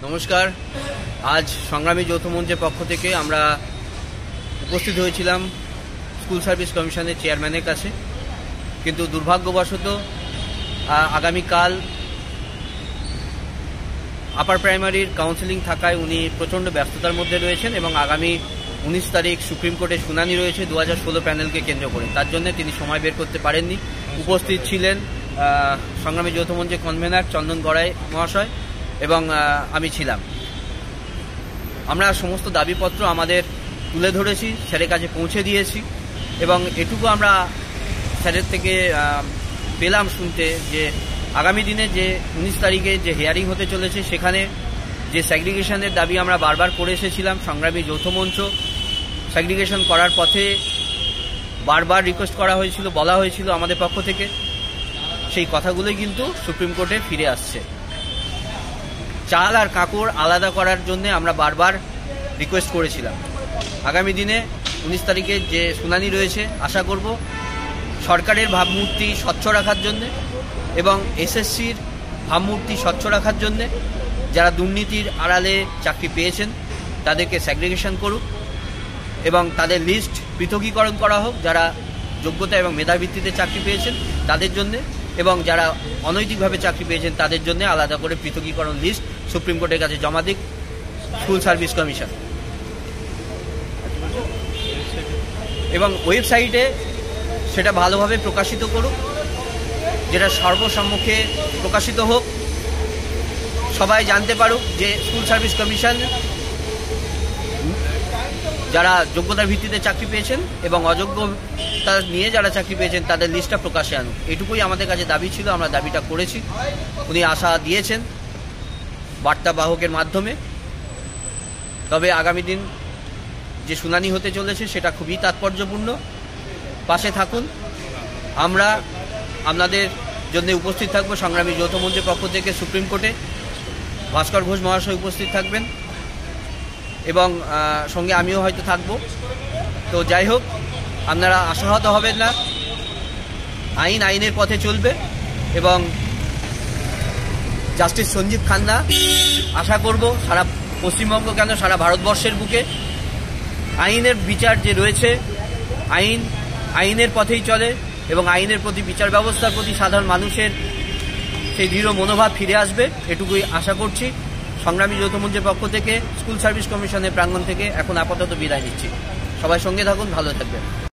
নমস্কার। আজ সংগ্রামী যৌথ মঞ্চের পক্ষ থেকে আমরা উপস্থিত হয়েছিলাম স্কুল সার্ভিস কমিশনের চেয়ারম্যানের কাছে, কিন্তু দুর্ভাগ্যবশত আগামীকাল আপার প্রাইমারির কাউন্সেলিং থাকায় উনি প্রচণ্ড ব্যস্ততার মধ্যে রয়েছেন এবং আগামী 19 তারিখ সুপ্রিম কোর্টে শুনানি রয়েছে 2016 প্যানেলকে কেন্দ্র করে। তার জন্য তিনি সময় বের করতে পারেননি। উপস্থিত ছিলেন সংগ্রামী যৌথ মঞ্চের কনভেনার চন্দন গড়াই মহাশয় এবং আমি ছিলাম। আমরা সমস্ত দাবিপত্র আমাদের তুলে ধরেছি, স্যারের কাছে পৌঁছে দিয়েছি এবং এটুকু আমরা স্যারের থেকে পেলাম শুনতে যে আগামী দিনে যে 19 তারিখে যে হিয়ারিং হতে চলেছে সেখানে যে সেগ্রিগেশনের দাবি আমরা বারবার করে এসেছিলাম, সংগ্রামী যৌথ মঞ্চ সেগ্রিগেশন করার পথে বারবার রিকোয়েস্ট করা হয়েছিল, বলা হয়েছিল আমাদের পক্ষ থেকে, সেই কথাগুলোই কিন্তু সুপ্রিম কোর্টে ফিরে আসছে। চাল আর কাপড় আলাদা করার জন্য আমরা বারবার রিকোয়েস্ট করেছিলাম। আগামী দিনে 19 তারিখে যে শুনানি রয়েছে, আশা করব সরকারের ভাবমূর্তি স্বচ্ছ রাখার জন্যে এবং এসএসসির ভাবমূর্তি স্বচ্ছ রাখার জন্যে যারা দুর্নীতির আড়ালে চাকরি পেয়েছেন তাদেরকে সেগ্রিগেশন করুক এবং তাদের লিস্ট পৃথকীকরণ করা হোক, যারা যোগ্যতা এবং মেধার ভিত্তিতে চাকরি পেয়েছেন তাদের জন্যে এবং যারা অনৈতিকভাবে চাকরি পেয়েছেন তাদের জন্য আলাদা করে পৃথকীকরণ লিস্ট সুপ্রিম কোর্টের কাছে জমা দিক স্কুল সার্ভিস কমিশন এবং ওয়েবসাইটে সেটা ভালোভাবে প্রকাশিত করুক, যেটা সর্বসম্মুখে প্রকাশিত হোক, সবাই জানতে পারুক যে স্কুল সার্ভিস কমিশন যারা যোগ্যতার ভিত্তিতে চাকরি পেয়েছেন এবং অযোগ্যতা নিয়ে যারা চাকরি পেয়েছেন তাদের লিস্টটা প্রকাশে আনুক। এটুকুই আমাদের কাছে দাবি ছিল, আমরা দাবিটা করেছি। উনি আশা দিয়েছেন বার্তাবাহকের মাধ্যমে। তবে আগামী দিন যে শুনানি হতে চলেছে সেটা খুবই তাৎপর্যপূর্ণ। পাশে থাকুন, আমরা আপনাদের জন্য উপস্থিত থাকবো সংগ্রামী যৌথ মঞ্চের পক্ষ থেকে সুপ্রিম কোর্টে। ভাস্কর ঘোষ মহাশয় উপস্থিত থাকবেন এবং সঙ্গে আমিও হয়তো থাকব। তো যাই হোক, আপনারা আশাহত হবেন না, আইনের পথে চলবে এবং জাস্টিস সঞ্জীব খান্না আশা করব সারা পশ্চিমবঙ্গ কেন সারা ভারতবর্ষের বুকে আইনের বিচার যে রয়েছে, আইনের পথেই চলে এবং আইনের প্রতি, বিচার ব্যবস্থার প্রতি সাধারণ মানুষের সেই দৃঢ় মনোভাব ফিরে আসবে, এটুকুই আশা করছি। সংগ্রামী যৌথ মঞ্চের পক্ষ থেকে স্কুল সার্ভিস কমিশনের প্রাঙ্গণ থেকে এখন আপাতত বিদায় নিচ্ছি। সবাই সঙ্গে থাকুন, ভালো থাকবেন।